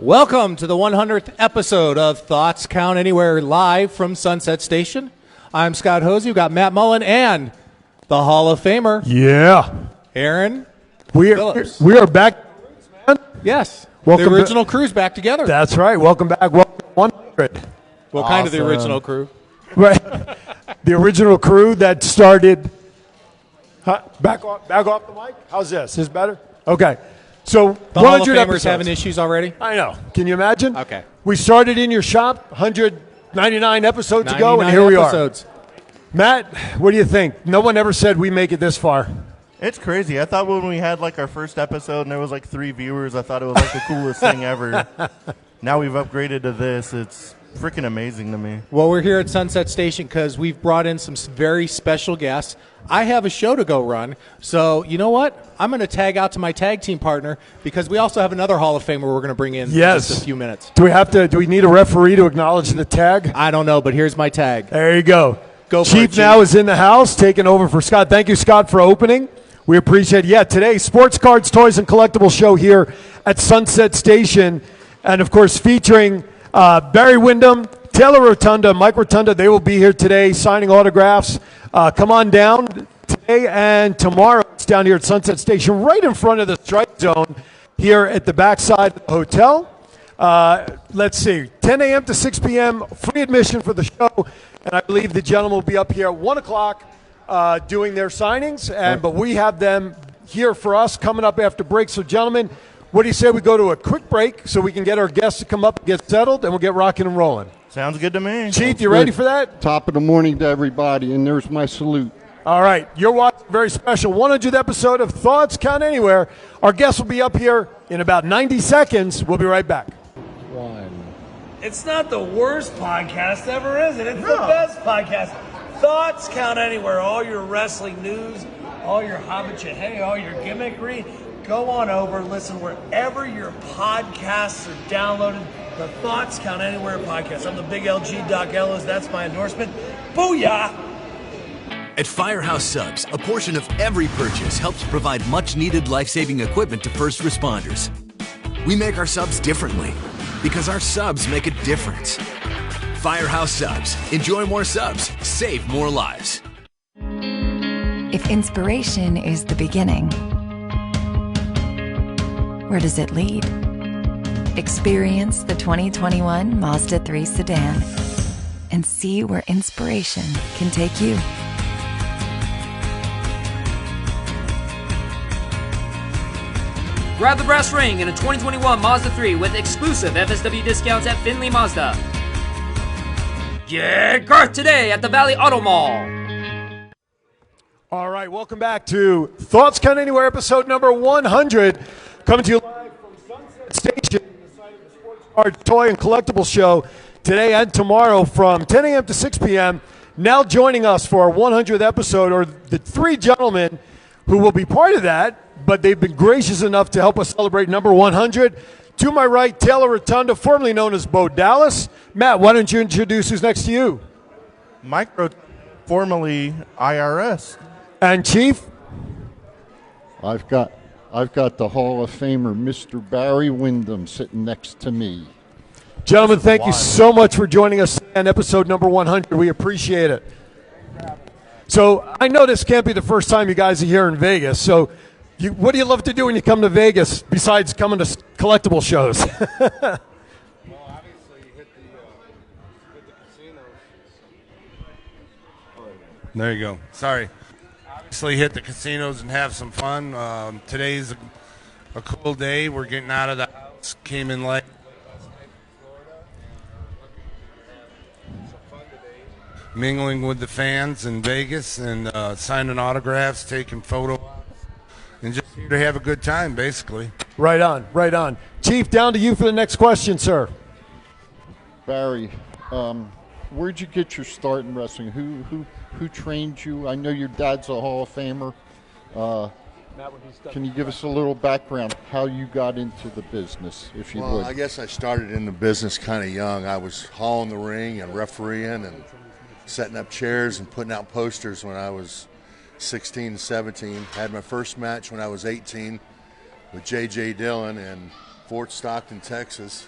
Welcome to the 100th episode of Thoughts Count Anywhere, live from Sunset Station. I'm Scott Hosey. We've got Matt Mullen and the Hall of Famer. Yeah. Aaron Phillips. We are back. Yes. Welcome the original crew's back together. That's right. Welcome back. Welcome to 100. Well, kind of the original crew. Right. The original crew that started. Back off the mic. How's this? Is this better? Okay. So the Hall of Famers having issues already? I know. Can you imagine? Okay. We started in your shop 199 episodes ago, and here we are. Matt, what do you think? No one ever said we make it this far. It's crazy. I thought when we had like our first episode and there was like 3 viewers, I thought it was like the coolest thing ever. Now we've upgraded to this. It's freaking amazing to me. Well, we're here at Sunset Station because we've brought in some very special guests. I have a show to go run, so you know what? I'm going to tag out to my tag team partner because we also have another Hall of Famer we're going to bring in just a few minutes. Do we need a referee to acknowledge the tag? I don't know, but here's my tag. There you go. Chief now is in the house, taking over for Scott. Thank you, Scott, for opening. We appreciate it. Yeah, today, Sports Cards, Toys, and Collectibles show here at Sunset Station. And, of course, featuring Barry Windham, Taylor Rotunda, Mike Rotunda. They will be here today signing autographs. Come on down today and tomorrow. It's down here at Sunset Station, right in front of the strike zone here at the backside of the hotel. Let's see, 10 a.m. to 6 p.m., free admission for the show. And I believe the gentlemen will be up here at 1 o'clock doing their signings. But we have them here for us coming up after break. So, gentlemen, what do you say we go to a quick break so we can get our guests to come up and get settled, and we'll get rocking and rolling? Sounds good to me. Chief, you ready for that? Top of the morning to everybody, and there's my salute. All right. You're watching a very special 100th episode of Thoughts Count Anywhere. Our guests will be up here in about 90 seconds. We'll be right back. It's not the worst podcast ever, is it? It's the best podcast. Thoughts Count Anywhere. All your wrestling news, all your hobby, all your gimmickry. Go on over, listen wherever your podcasts are downloaded. The Thoughts Count Anywhere podcast. I'm the big LG Doc Ellis. That's my endorsement. Booyah! At Firehouse Subs, a portion of every purchase helps provide much-needed life-saving equipment to first responders. We make our subs differently because our subs make a difference. Firehouse Subs. Enjoy more subs. Save more lives. If inspiration is the beginning, where does it lead? Experience the 2021 Mazda 3 sedan and see where inspiration can take you. Grab the brass ring in a 2021 Mazda 3 with exclusive FSW discounts at Findlay Mazda. Get Garth today at the Valley Auto Mall. All right, welcome back to Thoughts Count Anywhere, episode number 100. Coming to you live from Sunset Station, the site of the Sports Card, Toy, and Collectibles show today and tomorrow from 10 a.m. to 6 p.m. Now joining us for our 100th episode are the 3 gentlemen who will be part of that, but they've been gracious enough to help us celebrate number 100. To my right, Taylor Rotunda, formerly known as Bo Dallas. Matt, why don't you introduce who's next to you? Mike Rotunda, formerly IRS. And Chief? I've got the Hall of Famer, Mr. Barry Windham, sitting next to me. Gentlemen, thank you so much for joining us on episode number 100. We appreciate it. So I know this can't be the first time you guys are here in Vegas. So what do you love to do when you come to Vegas besides coming to collectible shows? Well, obviously you hit the casinos. There you go. Sorry. Obviously hit the casinos and have some fun. Today's a cool day. We're getting out of the house. Came in late. Mingling with the fans in Vegas and signing autographs, taking photos, and just here to have a good time, basically. Right on, right on. Chief, down to you for the next question, sir. Barry, where'd you get your start in wrestling? Who trained you? I know your dad's a Hall of Famer. Can you give us a little background how you got into the business, if you would? I guess I started in the business kind of young. I was hauling the ring and refereeing and setting up chairs and putting out posters when I was 16 and 17. Had my first match when I was 18 with J.J. Dillon, and Fort Stockton, Texas,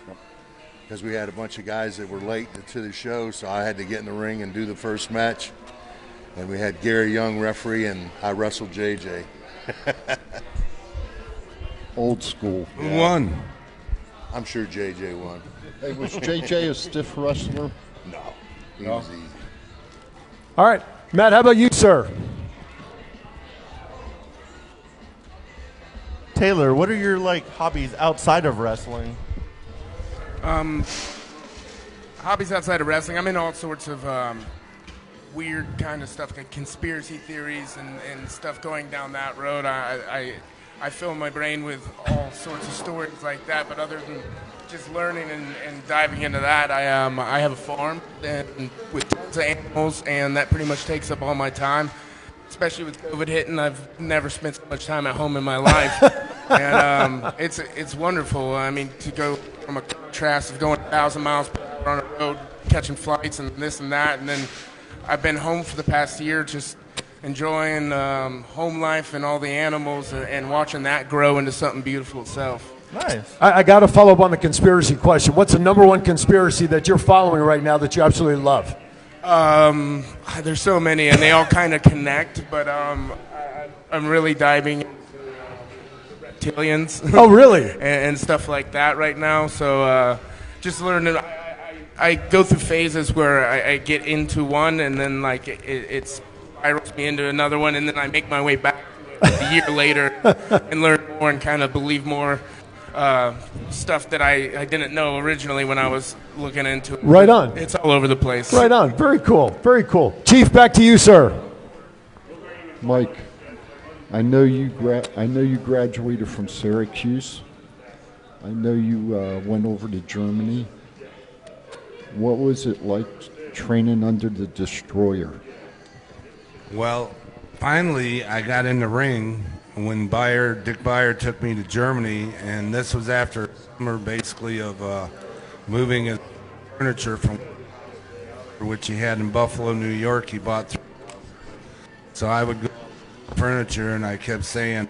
because we had a bunch of guys that were late to the show, so I had to get in the ring and do the first match. And we had Gary Young referee, and I wrestled JJ. Old school. Who won? I'm sure JJ won. Hey, was JJ a stiff wrestler? No, he was easy. All right, Matt, how about you, sir? Taylor, what are your hobbies outside of wrestling? Hobbies outside of wrestling. I'm into all sorts of weird kind of stuff, like conspiracy theories and stuff going down that road. I fill my brain with all sorts of stories like that, but other than just learning and diving into that, I have a farm and with tons of animals, and that pretty much takes up all my time. Especially with COVID hitting, I've never spent so much time at home in my life, and it's wonderful. I mean, to go from a contrast of going 1,000 miles per hour on a road, catching flights and this and that, and then I've been home for the past year, just enjoying home life and all the animals, and watching that grow into something beautiful itself. Nice. I got to follow up on the conspiracy question. What's the number one conspiracy that you're following right now that you absolutely love? There's so many, and they all kind of connect, but I'm really diving into reptilians. Oh, really? and stuff like that right now. So just learning. I go through phases where I get into one, and then it spirals me into another one, and then I make my way back a year later and learn more and kind of believe more stuff that I didn't know originally when I was looking into it. Right on. It's all over the place. Right on. Very cool. Very cool. Chief, back to you, sir. Mike, I know you graduated from Syracuse. I know you went over to Germany. What was it like training under the Destroyer? Well, finally, I got in the ring when Dick Beyer took me to Germany, and this was after a summer basically of moving his furniture from which he had in Buffalo, New York. He bought so I would go to furniture, and I kept saying,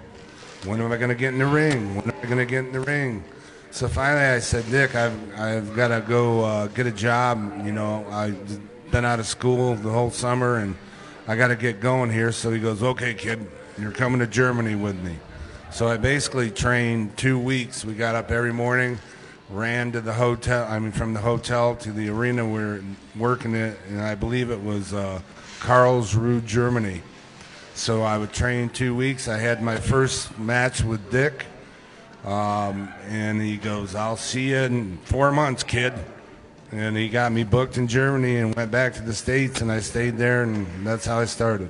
when am I going to get in the ring? When am I going to get in the ring? So finally I said, Dick, I've got to go get a job. You know, I've been out of school the whole summer, and I got to get going here. So he goes, okay, kid, you're coming to Germany with me. So I basically trained 2 weeks. We got up every morning, ran to the hotel, from the hotel to the arena we were working at, and I believe it was Karlsruhe, Germany. So I would train 2 weeks. I had my first match with Dick, and he goes, I'll see you in 4 months, kid. And he got me booked in Germany and went back to the States, and I stayed there, and that's how I started.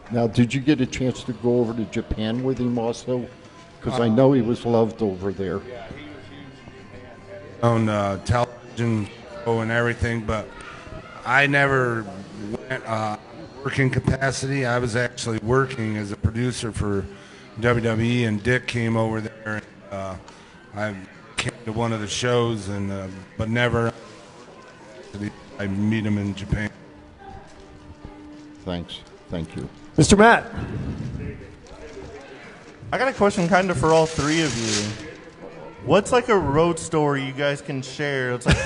Now, did you get a chance to go over to Japan with him also? Because I know he was loved over there. On television show and everything, but I never went working capacity. I was actually working as a producer for WWE, and Dick came over there, and I came to one of the shows, and but never. I meet him in Japan. Thanks. Thank you. Mr. Matt. I got a question kind of for all three of you. What's like a road story you guys can share? It's like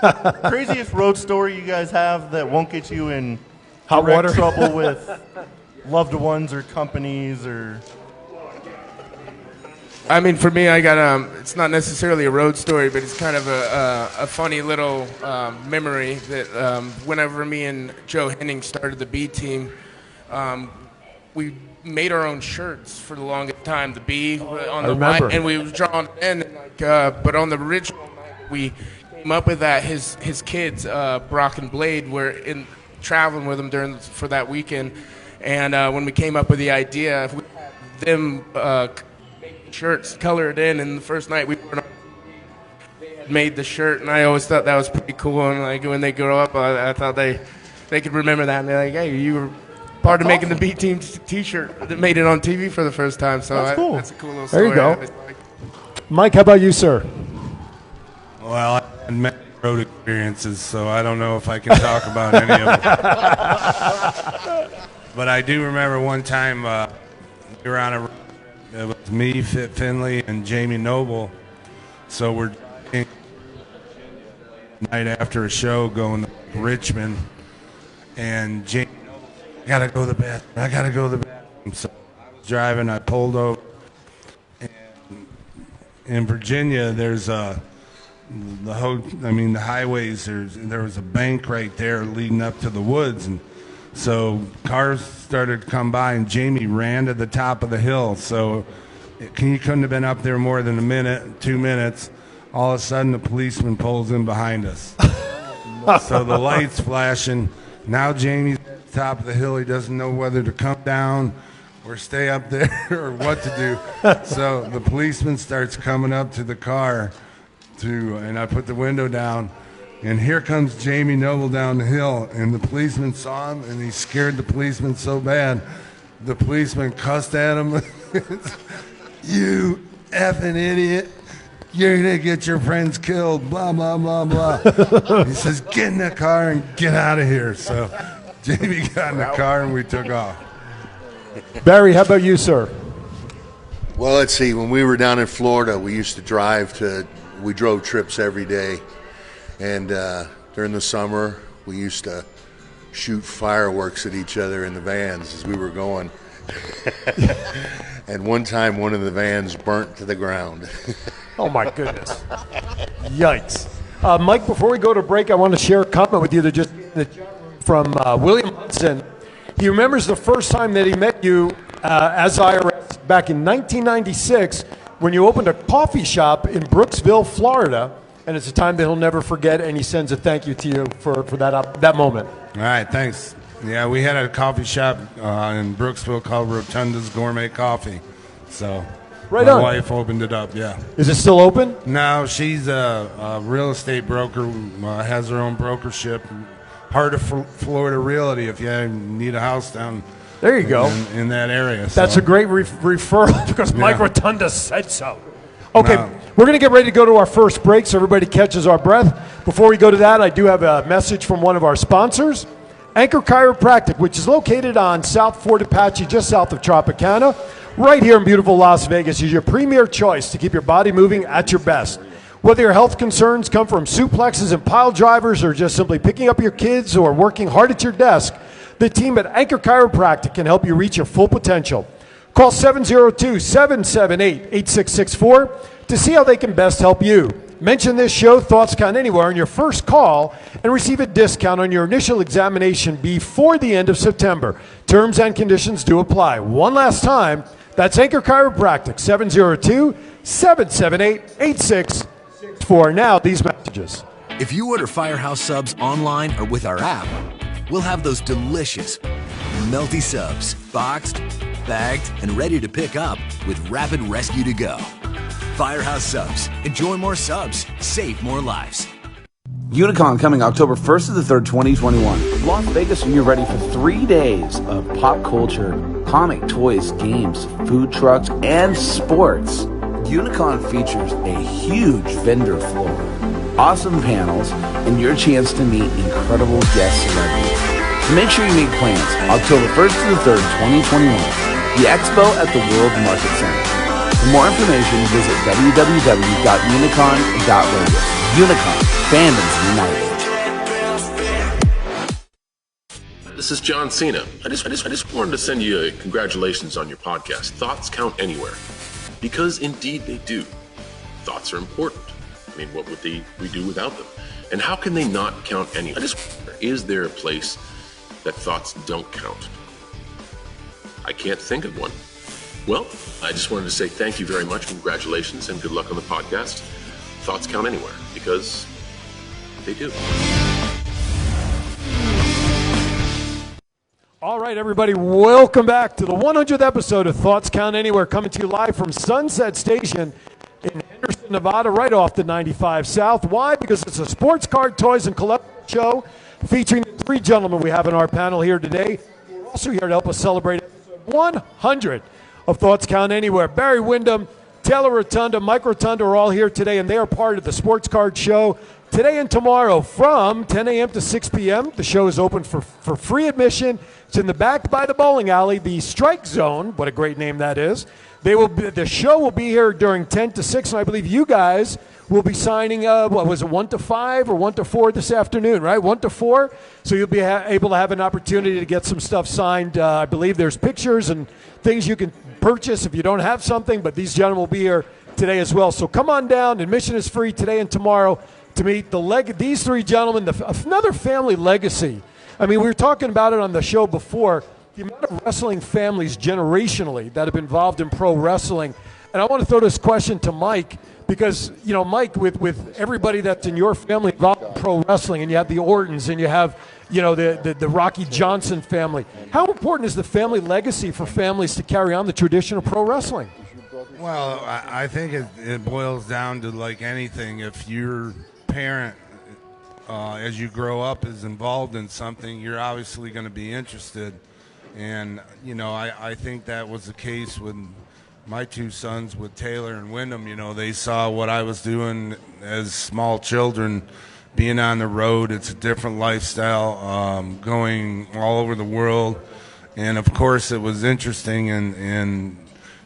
the craziest road story you guys have that won't get you in hot water trouble with loved ones or companies or... I mean, for me, I got it's not necessarily a road story, but it's kind of a funny little memory that whenever me and Joe Henning started the B team, we made our own shirts for the longest time. The B on the white, and we was drawn in. And but on the original night, we came up with that. His kids, Brock and Blade, were in traveling with him for that weekend, and when we came up with the idea, we had them. Shirts, color it in, and the first night we made the shirt, and I always thought that was pretty cool. And like when they grow up, I thought they could remember that and be like, "Hey, you were part of making the B Team T-shirt that made it on TV for the first time." So that's cool. That's a cool little story. There you go. Mike, how about you, sir? Well, I had many road experiences, so I don't know if I can talk about any of them. But I do remember one time we were on a. It was me, Fit Finley, and Jamie Noble So we're night after a show going to Richmond, and Jamie, I gotta go to the bathroom. I gotta go to the bathroom. So I was driving. I pulled over. And in Virginia, there's the highways. There was a bank right there leading up to the woods, and so cars started to come by, and Jamie ran to the top of the hill. So he couldn't have been up there more than a minute, 2 minutes. All of a sudden, the policeman pulls in behind us. So the lights flashing. Now Jamie's at the top of the hill. He doesn't know whether to come down or stay up there or what to do. So the policeman starts coming up to the car, and I put the window down, and here comes Jamie Noble down the hill, and the policeman saw him, and he scared the policeman so bad, the policeman cussed at him. You effing idiot. You're going to get your friends killed, blah, blah, blah, blah. He says, get in the car and get out of here. So Jamie got in the car, and we took off. Barry, how about you, sir? Well, let's see. When we were down in Florida, we used to we drove trips every day. And during the summer, we used to shoot fireworks at each other in the vans as we were going. And one time, one of the vans burnt to the ground. Oh, my goodness. Yikes. Mike, before we go to break, I want to share a comment with you that just from William Hudson. He remembers the first time that he met you as IRS back in 1996 when you opened a coffee shop in Brooksville, Florida, and it's a time that he'll never forget, and he sends a thank you to you for that moment. All right, thanks. Yeah, we had a coffee shop in Brooksville called Rotunda's Gourmet Coffee. So right my on. wife opened it up, yeah. Is it still open? No, she's a real estate broker, has her own brokership. Part of Florida Realty if you need a house down there you go. In that area. That's a great referral because Mike Rotunda said so. Okay, No. we're going to get ready to go to our first break so everybody catches our breath. Before we go to that, I do have a message from one of our sponsors, Anchor Chiropractic, which is located on South Fort Apache, just south of Tropicana, right here in beautiful Las Vegas, is your premier choice to keep your body moving at your best. Whether your health concerns come from suplexes and pile drivers or just simply picking up your kids or working hard at your desk, the team at Anchor Chiropractic can help you reach your full potential. Call 702-778-8664 to see how they can best help you. Mention this show, Thoughts Count Anywhere, on your first call and receive a discount on your initial examination before the end of September. Terms and conditions do apply. One last time, that's Anchor Chiropractic, 702-778-8664. Now, these messages. If you order Firehouse subs online or with our app, we'll have those delicious, melty subs, boxed, bagged, and ready to pick up with rapid rescue to go. Firehouse Subs. Enjoy more subs. Save more lives. Unicon coming October 1st to the 3rd, 2021. Las Vegas, and you're ready for 3 days of pop culture, comic, toys, games, food trucks, and sports. Unicon features a huge vendor floor, awesome panels, and your chance to meet incredible guest celebrities. So make sure you make plans October 1st to the 3rd, 2021. The Expo at the World Market Center. For more information, visit www.unicon.radio. Unicon, fandoms united. This is John Cena. I just wanted to send you a congratulations on your podcast. Thoughts count anywhere, because indeed they do. Thoughts are important. I mean, what would we do without them? And how can they not count anywhere? I just wonder, is there a place that thoughts don't count? I can't think of one. Well, I just wanted to say thank you very much, congratulations, and good luck on the podcast. Thoughts count anywhere, because they do. All right, everybody, welcome back to the 100th episode of Thoughts Count Anywhere, coming to you live from Sunset Station in Henderson, Nevada, right off the 95 South. Why? Because it's a sports card, toys, and collectibles show featuring the three gentlemen we have in our panel here today. We're also here to help us celebrate episode 100 of Thoughts Count Anywhere. Barry Windham, Taylor Rotunda, Mike Rotunda are all here today, and they are part of the sports card show today and tomorrow from 10 a.m. to 6 p.m. The show is open for free admission. It's in the back by the bowling alley, the Strike Zone. What a great name that is. The show will be here during 10 to 6, and I believe you guys we'll be signing, what was it, 1 to 5 or 1 to 4 this afternoon, right? 1 to 4. So you'll be able to have an opportunity to get some stuff signed. I believe there's pictures and things you can purchase if you don't have something, but these gentlemen will be here today as well. So come on down. Admission is free today and tomorrow to meet these three gentlemen, another family legacy. I mean, we were talking about it on the show before, the amount of wrestling families generationally that have been involved in pro wrestling. And I want to throw this question to Mike because, Mike, with everybody that's in your family involved in pro wrestling, and you have the Ortons and you have, the Rocky Johnson family, how important is the family legacy for families to carry on the tradition of pro wrestling? Well, I think it boils down to like anything. If your parent, as you grow up, is involved in something, you're obviously going to be interested. And, I think that was the case with my two sons, with Taylor and Windham. They saw what I was doing as small children, being on the road. It's a different lifestyle, going all over the world. And, of course, it was interesting, and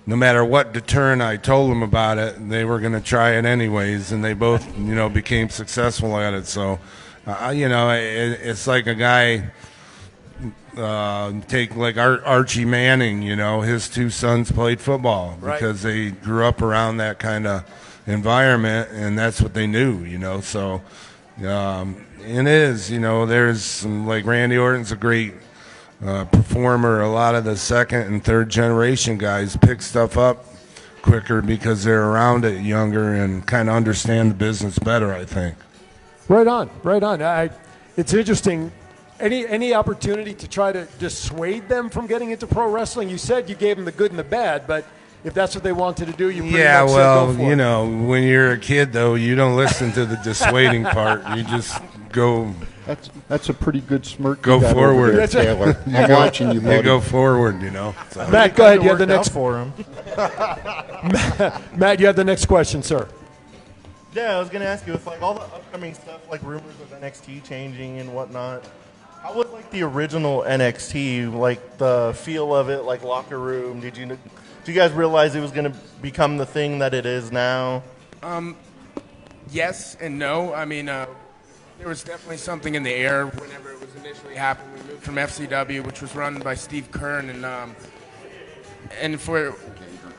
no matter what deterrent I told them about it, they were going to try it anyways, and they both, became successful at it. So, it's like a guy, take like Archie Manning, his two sons played football because they grew up around that kind of environment, and that's what they knew, So, it is, there's some, like Randy Orton's a great performer. A lot of the second and third generation guys pick stuff up quicker because they're around it younger and kind of understand the business better, I think. Right on. It's interesting. Any opportunity to try to dissuade them from getting into pro wrestling? You said you gave them the good and the bad, but if that's what they wanted to do, you pretty much said go for it. When you're a kid, though, you don't listen to the dissuading part. You just go. That's a pretty good smirk. Go forward, there, Taylor. I'm watching you, buddy. You go forward, So. Matt, go ahead. You have the next for him. Matt, you have the next question, sir. Yeah, I was going to ask you, with like all the upcoming stuff, like rumors of NXT changing and whatnot, how was like the original NXT, like the feel of it, like locker room? Did you guys realize it was going to become the thing that it is now? Yes and no. I mean, there was definitely something in the air whenever it was initially happening. We moved from FCW, which was run by Steve Kern, and for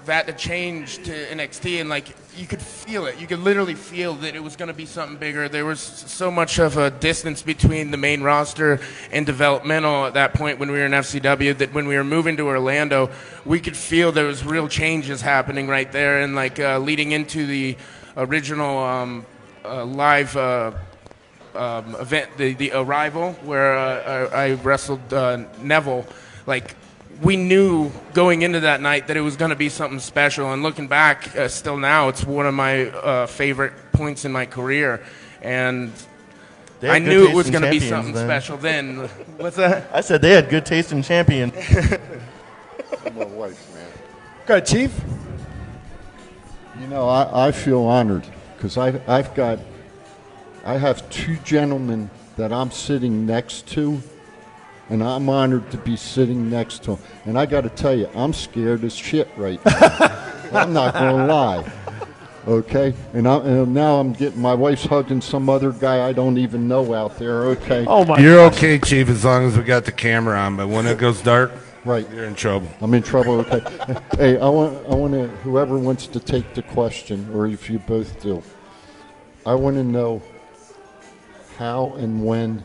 that to change to NXT, and like you could feel it. You could literally feel that it was going to be something bigger. There was so much of a distance between the main roster and developmental at that point when we were in FCW that when we were moving to Orlando, we could feel there was real changes happening right there, and like leading into the original live event, the Arrival, where I wrestled Neville. Like, we knew going into that night that it was going to be something special, and looking back, still now, it's one of my favorite points in my career, and I knew it was going to be something special then. What's that? I said they had good taste in champion. My wife, man. Go ahead, Chief. I feel honored because I have two gentlemen that I'm sitting next to, and I'm honored to be sitting next to them. And I got to tell you, I'm scared as shit right now. I'm not going to lie. Okay? And now I'm getting, my wife's hugging some other guy I don't even know out there. Okay? Oh, my You're gosh. okay, Chief, as long as we got the camera on. But when it goes dark, right, you're in trouble. I'm in trouble. Okay. Hey, I want to, whoever wants to take the question, or if you both do, I want to know how and when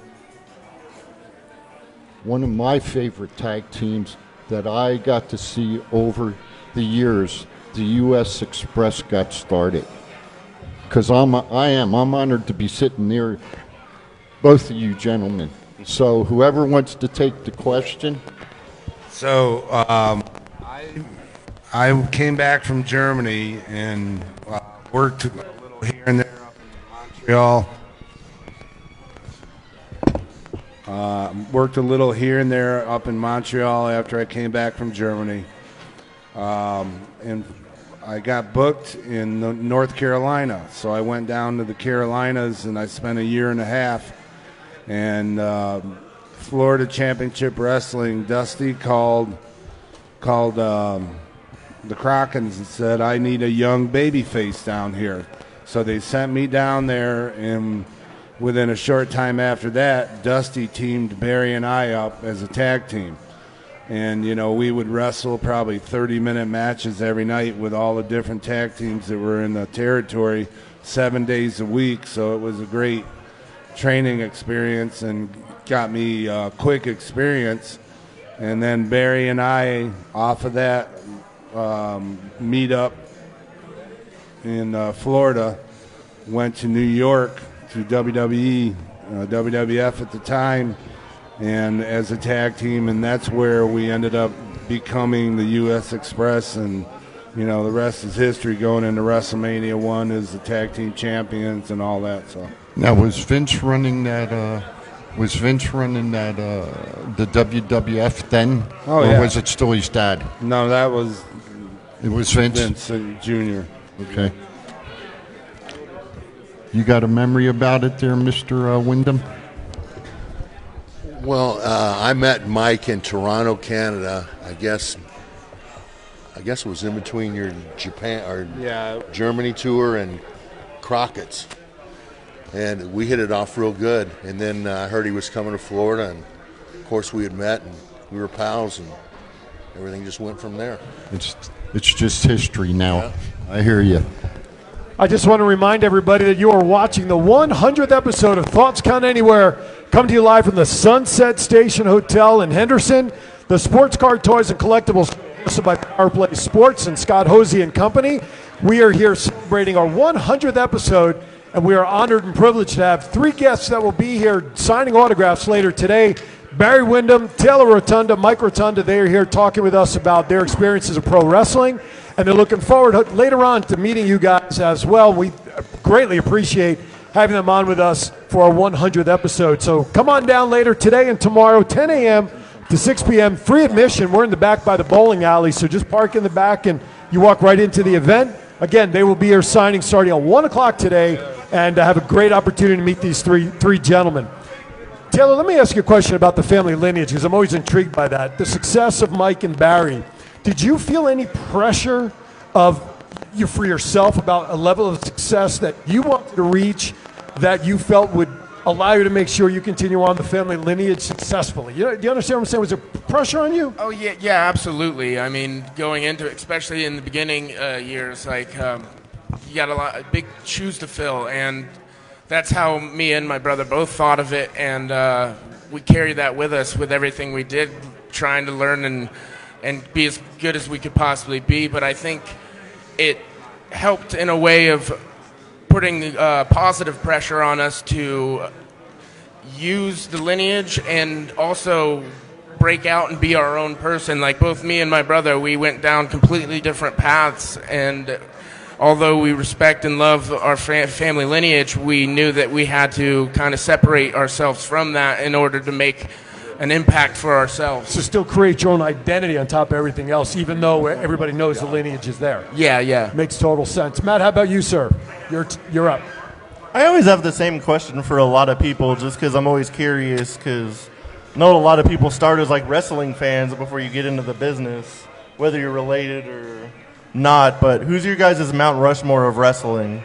one of my favorite tag teams that I got to see over the years, the U.S. Express, got started. Because I'm honored to be sitting near both of you gentlemen. So whoever wants to take the question. So I came back from Germany and worked a little here and there up in Montreal. Worked a little here and there up in Montreal after I came back from Germany. And I got booked in North Carolina. So I went down to the Carolinas and I spent a year and a half. And Florida Championship Wrestling, Dusty called the Crockett's and said, I need a young baby face down here. So they sent me down there, and within a short time after that, Dusty teamed Barry and I up as a tag team. And, you know, we would wrestle probably 30-minute matches every night with all the different tag teams that were in the territory 7 days a week. So it was a great training experience and got me quick experience. And then Barry and I, off of that meet up in Florida, went to New York to WWE, WWF at the time, and as a tag team, and that's where we ended up becoming the U.S. Express, and you know the rest is history. Going into WrestleMania 1 as the tag team champions and all that. So now, was Vince running that? Was Vince running that the WWF then, or was it still his dad? No, that was. It was Vince. Vince Jr. Okay. You got a memory about it there, Mr. Windham? Well, I met Mike in Toronto, Canada. I guess it was in between your Japan or Germany tour and Crockett's, and we hit it off real good. And then I heard he was coming to Florida, and of course we had met, and we were pals, and everything just went from there. It's just history now. Yeah. I hear you. I just want to remind everybody that you are watching the 100th episode of Thoughts Count Anywhere, coming to you live from the Sunset Station Hotel in Henderson. The sports card, toys, and collectibles hosted by Power Play Sports and Scott Hosey and Company. We are here celebrating our 100th episode, and we are honored and privileged to have three guests that will be here signing autographs later today. Barry Windham, Taylor Rotunda, Mike Rotunda, they are here talking with us about their experiences of pro wrestling. And they're looking forward later on to meeting you guys as well. We greatly appreciate having them on with us for our 100th episode. So come on down later today and tomorrow, 10 a.m. to 6 p.m. Free admission. We're in the back by the bowling alley, so just park in the back and you walk right into the event. Again, they will be here signing starting at 1 o'clock today, and have a great opportunity to meet these three gentlemen. Taylor, let me ask you a question about the family lineage, because I'm always intrigued by that. The success of Mike and Barry. Did you feel any pressure for yourself about a level of success that you wanted to reach that you felt would allow you to make sure you continue on the family lineage successful? Do you understand what I'm saying? Was there pressure on you? Oh, yeah, absolutely. I mean, going into it, especially in the beginning years, like you got big shoes to fill, and that's how me and my brother both thought of it, and we carried that with us with everything we did, trying to learn and be as good as we could possibly be. But I think it helped in a way of putting positive pressure on us to use the lineage and also break out and be our own person. Like both me and my brother, we went down completely different paths, and although we respect and love our family lineage, we knew that we had to kind of separate ourselves from that in order to make an impact for ourselves. So still create your own identity on top of everything else, even though everybody knows the lineage is there. Yeah. Makes total sense. Matt, how about you, sir? You're up. I always have the same question for a lot of people, just because I'm always curious, because I know a lot of people start as like wrestling fans before you get into the business, whether you're related or not. But who's your guys' Mount Rushmore of wrestling?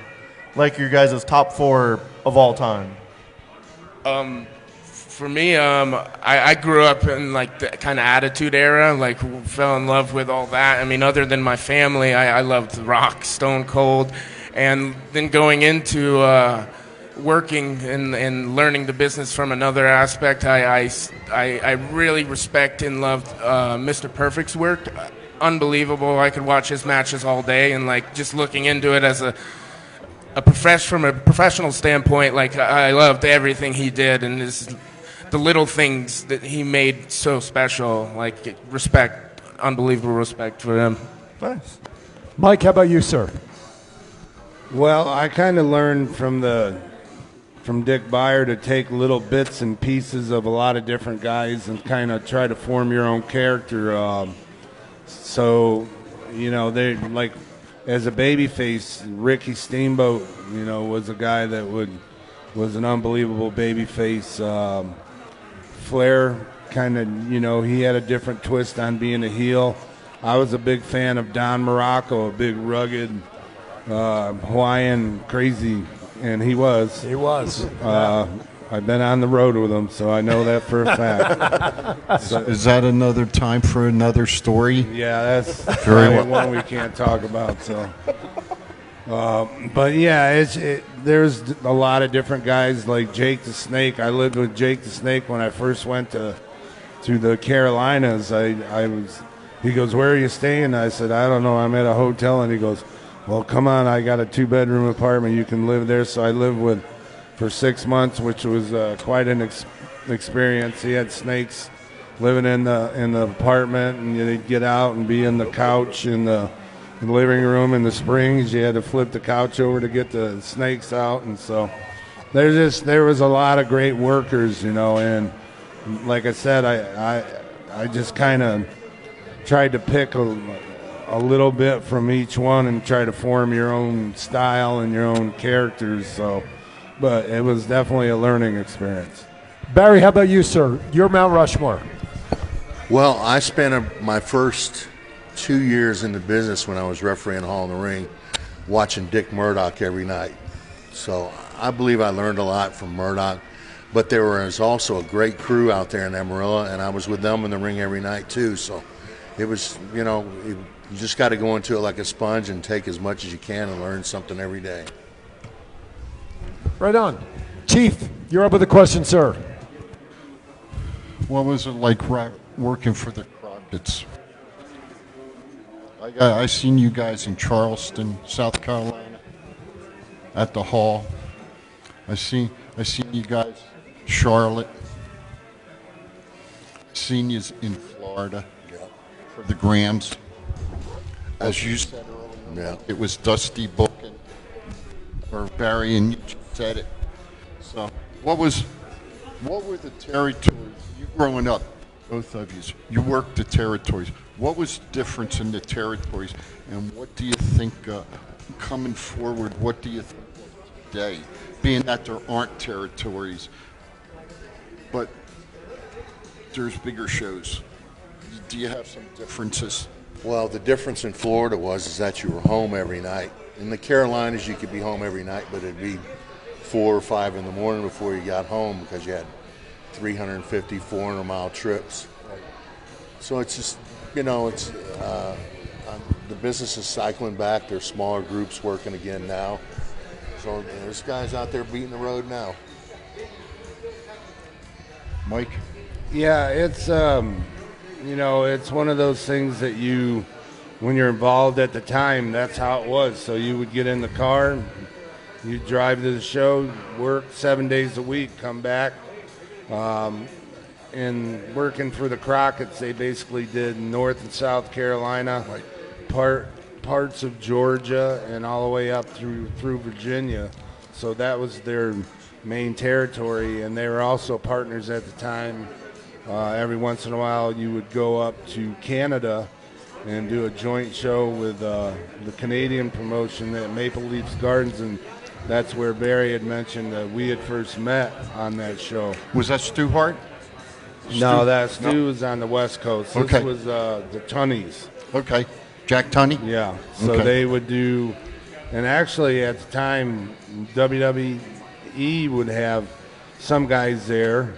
Like your guys' top 4 of all time? For me, I grew up in like the kind of Attitude Era, like fell in love with all that. I mean, other than my family, I loved Rock, Stone Cold, and then going into working and learning the business from another aspect, I really respect and loved Mr. Perfect's work. Unbelievable. I could watch his matches all day, and like just looking into it as from a professional standpoint, like I loved everything he did, and the little things that he made so special, like respect, unbelievable respect for him. Nice. Mike, how about you, sir? Well, I kind of learned from Dick Beyer to take little bits and pieces of a lot of different guys and kind of try to form your own character. So, they like as a babyface, Ricky Steamboat, was a guy that was an unbelievable babyface. Flair kind of, he had a different twist on being a heel. I was a big fan of Don Morocco, a big rugged, Hawaiian crazy, and he was. He was. I've been on the road with him, so I know that for a fact. So, Is that another time for another story? yeah, that's Very probably well. one we can't talk about. So, but yeah, there's a lot of different guys like Jake the Snake. I lived with Jake the Snake when I first went to the Carolinas. He goes, "Where are you staying?" I said, "I don't know. I'm at a hotel." And he goes, "Well, come on. I got a 2-bedroom apartment. You can live there." So I lived for 6 months, which was quite an experience. He had snakes living in the apartment, and you'd get out and be in the couch in the living room in the springs. You had to flip the couch over to get the snakes out, and so there was a lot of great workers, and like I said, I just kind of tried to pick a little bit from each one and try to form your own style and your own characters. So, but it was definitely a learning experience. Barry, how about you, sir? You're Mount Rushmore. Well, I spent my first 2 years in the business when I was refereeing Hall in the Ring, watching Dick Murdoch every night. So I believe I learned a lot from Murdoch. But there was also a great crew out there in Amarillo, and I was with them in the ring every night too. So it was, you just got to go into it like a sponge and take as much as you can and learn something every day. Right on. Chief, you're up with a question, sir. What was it like working for the Crockett's? I seen you guys in Charleston, South Carolina, at the Hall. I seen you guys in Charlotte. Seen you in Florida for the Grams. As you said earlier, it was Dusty Bookin or Barry, and you just said it. So, what were the territories? You growing up, both of you worked the territories. What was the difference in the territories, and what do you think coming forward? What do you think of today, being that there aren't territories, but there's bigger shows? Do you have some differences? Well, the difference in Florida was that you were home every night. In the Carolinas, you could be home every night, but it'd be 4 or 5 in the morning before you got home because you had 350, 400-mile trips. So it's just, it's the business is cycling back. There's smaller groups working again now. So there's guys out there beating the road now. Mike? Yeah, it's it's one of those things that when you're involved at the time, that's how it was. So you would get in the car, you'd drive to the show, work 7 days a week, come back. And working for the Crockett's, they basically did North and South Carolina, parts of Georgia, and all the way up through Virginia. So that was their main territory, and they were also partners at the time. Every once in a while, you would go up to Canada and do a joint show with the Canadian promotion at Maple Leafs Gardens, and that's where Barry had mentioned that we had first met on that show. Was that Stu Hart? No, Stu was on the West Coast. This was the Tunnies. Okay. Jack Tunney? Yeah. So they would do, and actually at the time, WWE would have some guys there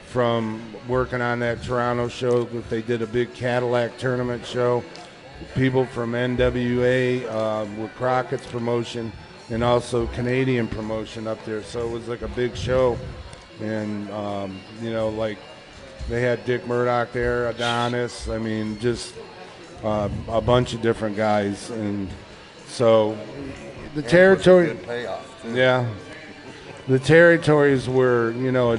from working on that Toronto show. If they did a big Cadillac tournament show, people from NWA with Crockett's promotion, and also Canadian promotion up there. So it was like a big show. And, like they had Dick Murdoch there, Adonis, just a bunch of different guys. And so the territory, good payoff too. Yeah, the territories were, a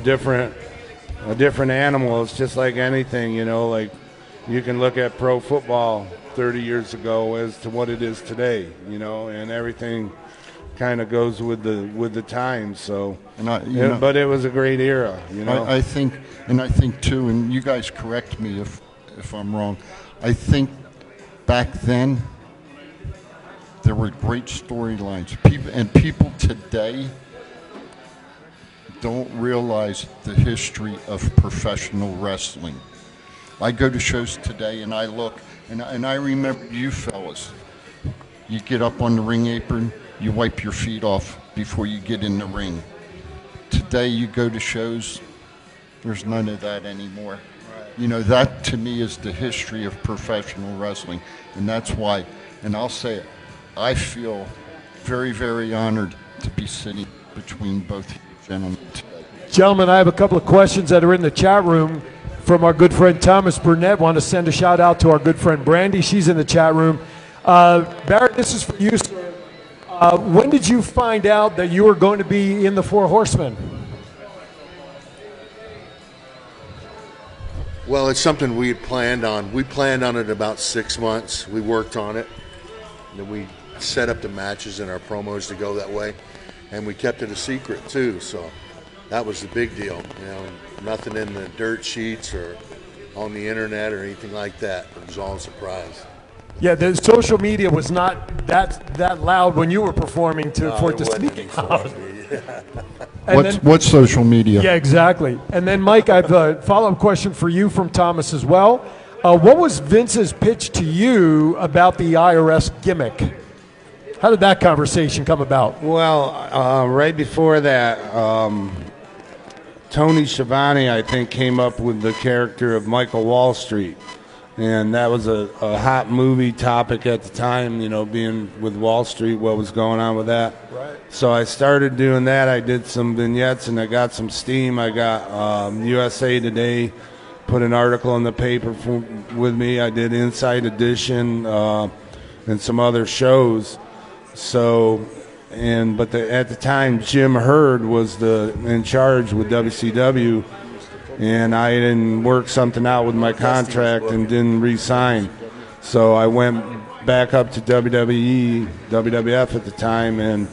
different animal. It's just like anything, like you can look at pro football 30 years ago as to what it is today, and everything kind of goes with the times. So, but it was a great era, I think too, and you guys correct me if I'm wrong. I think back then there were great storylines. People today don't realize the history of professional wrestling. I go to shows today and I look, and I remember you fellas You get up on the ring apron, you wipe your feet off before you get in the ring. Today you go to shows, there's none of that anymore. You know, that to me is the history of professional wrestling. And that's why, and I'll say it, I feel very, very honored to be sitting between both you gentlemen today. Gentlemen, I have a couple of questions that are in the chat room from our good friend Thomas Burnett. Want to send a shout out to our good friend Brandy. She's in the chat room. Barrett, this is for you, sir. When did you find out that you were going to be in the Four Horsemen? Well, it's something we had planned on. We planned on it about 6 months. We worked on it. Then we set up the matches and our promos to go that way. And we kept it a secret, too. So that was the big deal. You know, nothing in the dirt sheets or on the internet or anything like that. It was all a surprise. Yeah, the social media was not that loud when you were performing for it to sneak out. What's social media? Yeah, exactly. And then, Mike, I have a follow-up question for you from Thomas as well. What was Vince's pitch to you about the IRS gimmick? How did that conversation come about? Well, right before that, Tony Schiavone, I think, came up with the character of Michael Wall Street. And that was a hot movie topic at the time, you know, being with Wall Street, what was going on with that. Right. So I started doing that. I did some vignettes, and I got some steam. I got USA Today put an article in the paper with me. I did Inside Edition and some other shows. So, at the time, Jim Hurd was in charge with WCW. And I didn't work something out with my contract and didn't re-sign. So I went back up to WWE, WWF at the time, and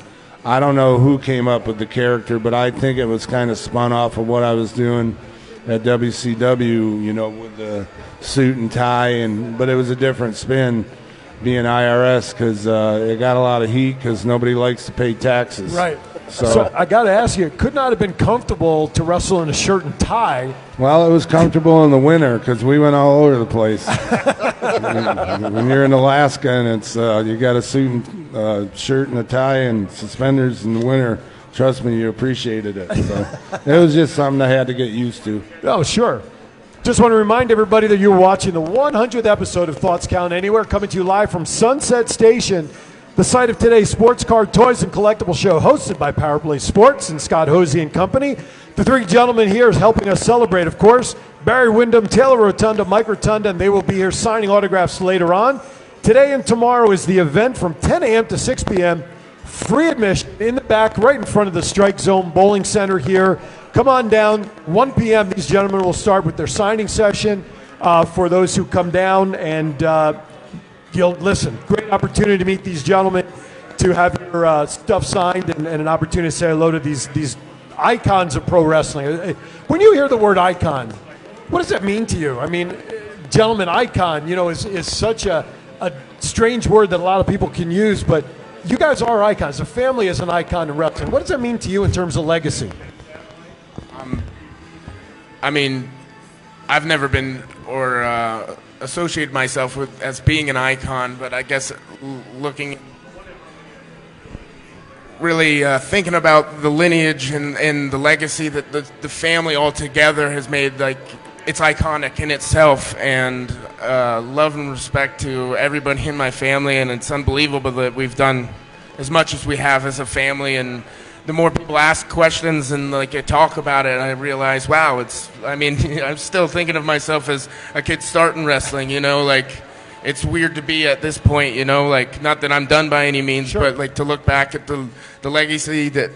I don't know who came up with the character, but I think it was kind of spun off of what I was doing at WCW, you know, with the suit and tie, but it was a different spin being IRS because it got a lot of heat because nobody likes to pay taxes. Right. So I got to ask you, it could not have been comfortable to wrestle in a shirt and tie. Well, it was comfortable in the winter because we went all over the place. When you're in Alaska and it's you got a suit and shirt and a tie and suspenders in the winter, trust me, you appreciated it. So it was just something I had to get used to. Oh, sure. Just want to remind everybody that you're watching the 100th episode of Thoughts Count Anywhere, coming to you live from Sunset Station, the site of today's sports card, toys, and collectible show, hosted by Powerplay Sports and Scott Hosey and Company. The three gentlemen here is helping us celebrate, of course, Barry Windham, Taylor Rotunda, Mike Rotunda, and they will be here signing autographs later on. Today and tomorrow is the event from 10 a.m. to 6 p.m. Free admission in the back, right in front of the Strike Zone Bowling Center here. Come on down. 1 p.m. These gentlemen will start with their signing session for those who come down, and you'll listen. Great opportunity to meet these gentlemen, to have your stuff signed, and an opportunity to say hello to these icons of pro wrestling. When you hear the word icon, what does that mean to you? I mean, gentleman, icon, you know, is such a strange word that a lot of people can use, but you guys are icons. The family is an icon in wrestling. What does that mean to you in terms of legacy? I mean, I've never been or associated myself with as being an icon, but I guess looking, really thinking about the lineage and the legacy that the family altogether has made, like, it's iconic in itself, and love and respect to everybody in my family, and it's unbelievable that we've done as much as we have as a family. And the more people ask questions and talk about it, I realize, wow, I'm still thinking of myself as a kid starting wrestling, you know, it's weird to be at this point, you know, not that I'm done by any means, sure, but to look back at the legacy that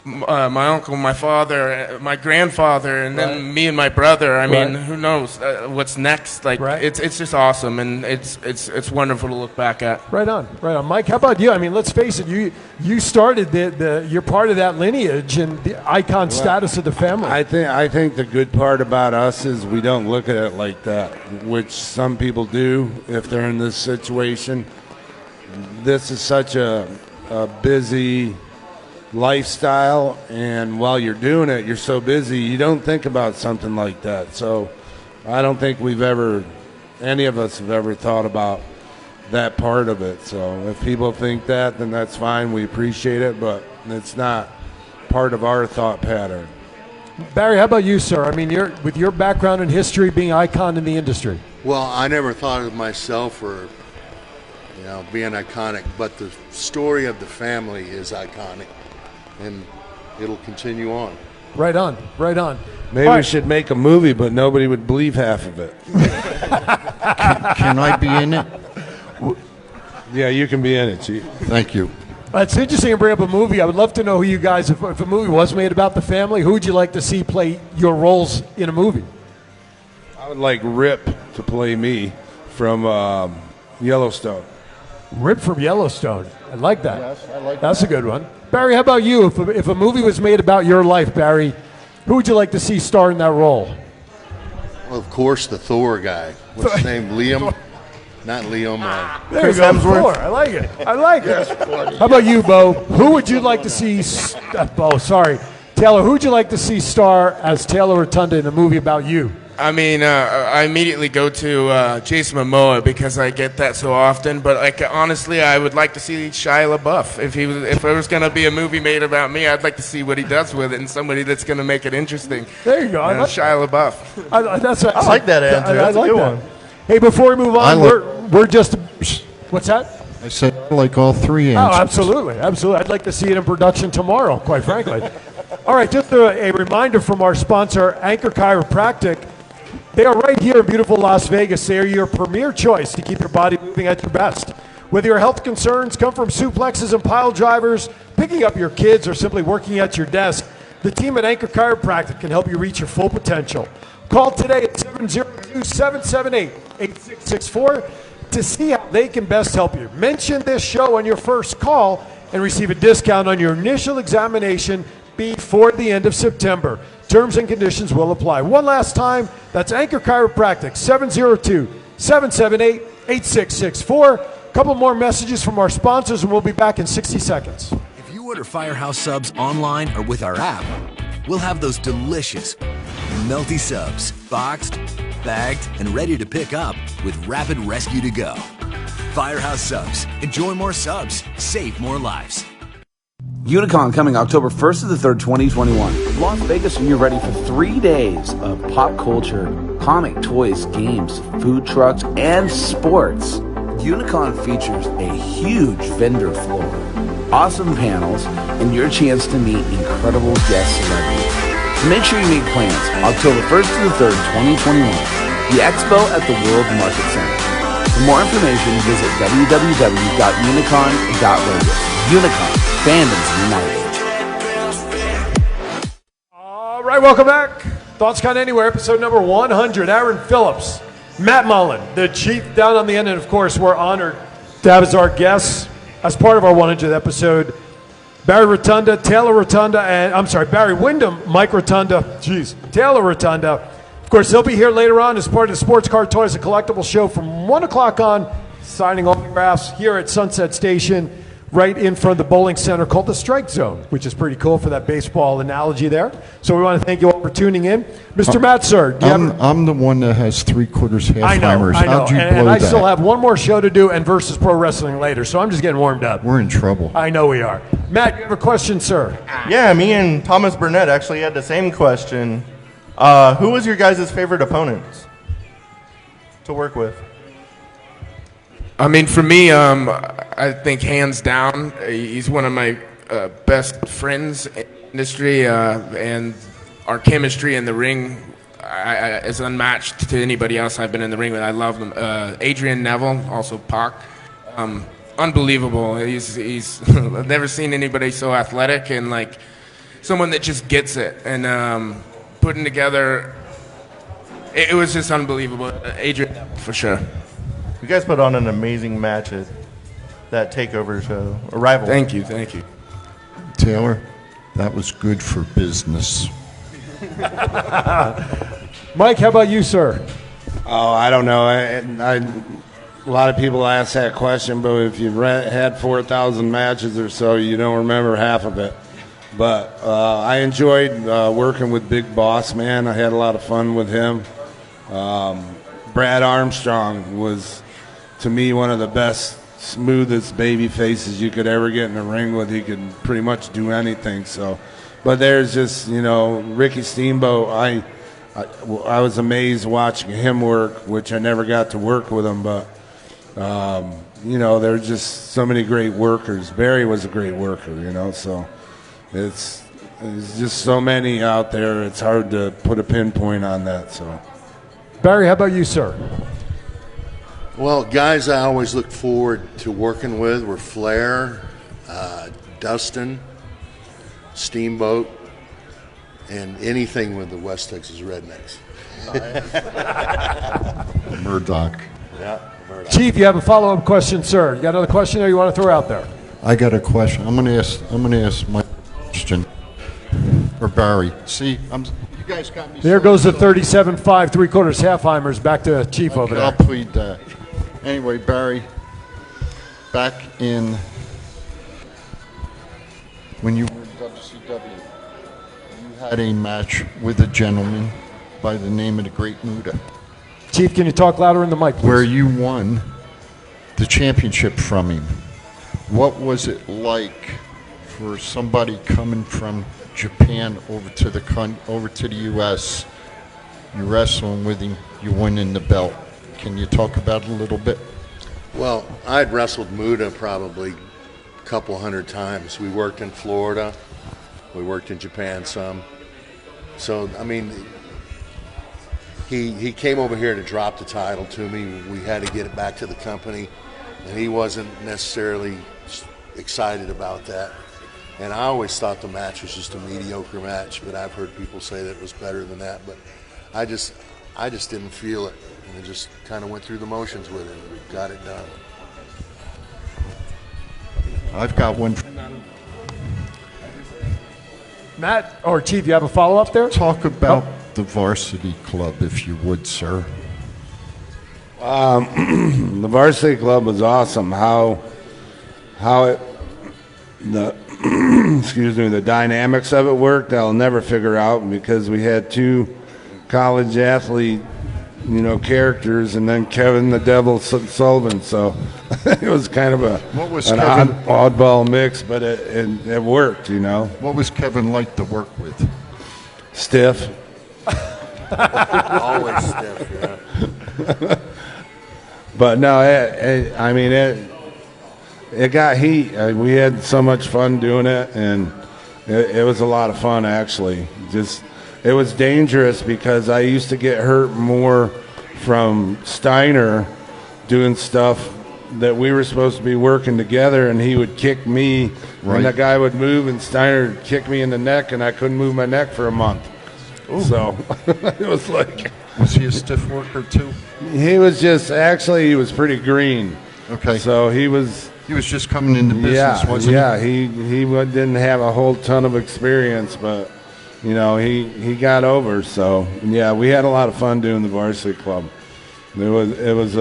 my uncle, my father, my grandfather, and then me and my brother. I mean, who knows what's next? It's just awesome, and it's wonderful to look back at. Right on. Mike, how about you? I mean, let's face it, you started you're part of that lineage and the icon status of the family. I think the good part about us is we don't look at it like that, which some people do if they're in this situation. This is such a busy lifestyle, and while you're doing it, you're so busy, you don't think about something like that. So I don't think any of us have ever thought about that part of it. So if people think that, then that's fine. We appreciate it, but it's not part of our thought pattern. Barry, how about you, sir? I mean, with your background in history, being an icon in the industry. Well, I never thought of myself or being iconic, but the story of the family is iconic, and it'll continue on. Right on, right on. Maybe we should make a movie, but nobody would believe half of it. Can I be in it? Yeah, you can be in it, Chief. Thank you. It's interesting to bring up a movie. I would love to know who you guys, if a movie was made about the family, who would you like to see play your roles in a movie? I would like Rip to play me from Yellowstone. Rip from Yellowstone. I like that. Yes, I like That's a good one. Barry, how about you? If a movie was made about your life, Barry, who would you like to see star in that role? Well, of course, the Thor guy. What's his name? Liam? Not Liam. There you go, Thor. I like it. I like it. How about you, Bo? Who would you like to see? Bo, sorry. Taylor, who would you like to see star as Taylor Rotunda in a movie about you? I mean, I immediately go to Jason Momoa because I get that so often. But honestly, I would like to see Shia LaBeouf. If there was going to be a movie made about me, I'd like to see what he does with it and somebody that's going to make it interesting. There you go. Shia LaBeouf. I like that answer. That's a good one. Hey, before we move on, we're just. What's that? I said I like all three answers. Oh, absolutely, absolutely. I'd like to see it in production tomorrow, quite frankly. All right, just a reminder from our sponsor, Anchor Chiropractic. They are right here in beautiful Las Vegas. They are your premier choice to keep your body moving at your best. Whether your health concerns come from suplexes and pile drivers, picking up your kids, or simply working at your desk, the team at Anchor Chiropractic can help you reach your full potential. Call today at 702-778-8664 to see how they can best help you. Mention this show on your first call and receive a discount on your initial examination before the end of September. Terms and conditions will apply. One last time, that's Anchor Chiropractic, 702-778-8664. A couple more messages from our sponsors, and we'll be back in 60 seconds. If you order Firehouse subs online or with our app, we'll have those delicious, melty subs boxed, bagged, and ready to pick up with rapid rescue to go. Firehouse subs. Enjoy more subs. Save more lives. Unicon coming October 1st to the 3rd, 2021. Las Vegas, and you're ready for 3 days of pop culture, comic, toys, games, food trucks, and sports. Unicon features a huge vendor floor, awesome panels, and your chance to meet incredible guest celebrities. So make sure you make plans October 1st to the 3rd, 2021. The Expo at the World Market Center. For more information, visit www.unicon.vegas. Unicon. Fandoms United. All right, welcome back. Thoughts Count Anywhere, episode number 100. Aaron Phillips, Matt Mullen, the chief down on the end, and of course, we're honored to have as our guests, as part of our 100th episode, Barry Rotunda, Taylor Rotunda, Barry Windham, Mike Rotunda, Taylor Rotunda. Of course, they'll be here later on as part of the Sports Car Toys and Collectibles show from 1 o'clock on, signing autographs here at Sunset Station, right in front of the bowling center called the Strike Zone, which is pretty cool for that baseball analogy there. So we want to thank you all for tuning in. Mr. Matt, sir. I'm the one that has 3/4 half-timers. I know. How'd you blow and I that? still have one more show to do and versus pro wrestling later, so I'm just getting warmed up. We're in trouble. I know we are. Matt, you have a question, sir? Yeah, me and Thomas Burnett actually had the same question. Who was your guys' favorite opponents to work with? I mean, for me, I think hands down, he's one of my best friends in the industry, and our chemistry in the ring is unmatched to anybody else I've been in the ring with. I love them. Adrian Neville, also Pac, unbelievable. He's I've never seen anybody so athletic and like someone that just gets it. And putting together, it was just unbelievable. Adrian Neville, for sure. You guys put on an amazing match at that TakeOver show, Arrival. Thank you. Taylor, that was good for business. Mike, how about you, sir? Oh, I don't know. A lot of people ask that question, but if you've had 4,000 matches or so, you don't remember half of it. But I enjoyed working with Big Boss Man. I had a lot of fun with him. Brad Armstrong was to me, one of the best, smoothest baby faces you could ever get in the ring with. He could pretty much do anything. So, but there's just, Ricky Steamboat. I was amazed watching him work, which I never got to work with him, but there's just so many great workers. Barry was a great worker, so there's just so many out there. It's hard to put a pinpoint on that. So, Barry, how about you, sir? Well, guys I always look forward to working with were Flair, Dustin, Steamboat, and anything with the West Texas Rednecks. Murdoch. Yeah, Murdoch. Chief, you have a follow-up question, sir. You got another question there you want to throw out there? I got a question. I'm gonna ask my question. Or Barry. See, you guys got me. There goes the 37.5 3/4 Halfheimers back to Chief over there. I'll plead that. Anyway, Barry, back in when you were in WCW, you had a match with a gentleman by the name of the Great Muda. Chief, can you talk louder in the mic, please? Where you won the championship from him. What was it like for somebody coming from Japan over to the U.S.? You're wrestling with him, you're winning the belt. Can you talk about it a little bit? Well, I'd wrestled Muda probably a couple hundred times. We worked in Florida. We worked in Japan some. So, I mean, he came over here to drop the title to me. We had to get it back to the company, and he wasn't necessarily excited about that. And I always thought the match was just a mediocre match, but I've heard people say that it was better than that. But I just didn't feel it, and I just kind of went through the motions with it and got it done. I've got one. Matt or Chief, you have a follow-up there? Talk about the varsity club, if you would, sir. The varsity club was awesome. How it the dynamics of it worked, I'll never figure out, because we had two college athlete, characters, and then Kevin the Devil Sullivan. So it was kind of an oddball mix, but it worked, What was Kevin like to work with? Stiff. Always stiff, yeah. But no, it got heat. We had so much fun doing it, and it was a lot of fun, actually. It was dangerous because I used to get hurt more from Steiner doing stuff that we were supposed to be working together, and he would kick me, and the guy would move, and Steiner would kick me in the neck, and I couldn't move my neck for a month. Ooh. So it was like... Was he a stiff worker, too? He was he was pretty green. Okay. So he was just coming into business, wasn't he? Yeah, he didn't have a whole ton of experience, but he got over. So yeah, we had a lot of fun doing the varsity club. It was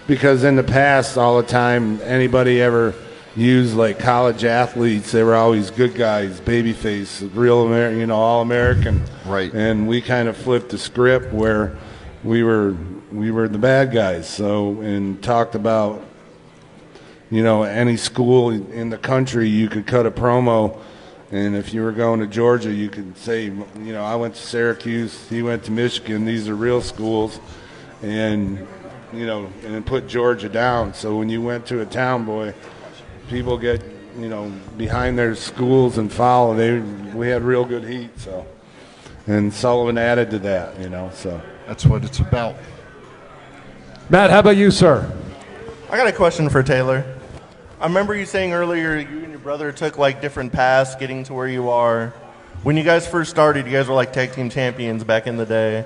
because in the past, all the time, anybody ever used like college athletes, they were always good guys, babyface, real American, all American. Right. And we kind of flipped the script where we were the bad guys. So, and talked about, any school in the country, you could cut a promo, and if you were going to Georgia, you could say, I went to Syracuse, he went to Michigan, these are real schools, and and put Georgia down. So when you went to a town, boy, people get behind their schools and follow. We had real good heat. So, and Sullivan added to that. So that's what it's about. Matt, how about you, sir? I got a question for Taylor. I remember you saying earlier you and your brother took like different paths getting to where you are. When you guys first started, you guys were like tag team champions back in the day.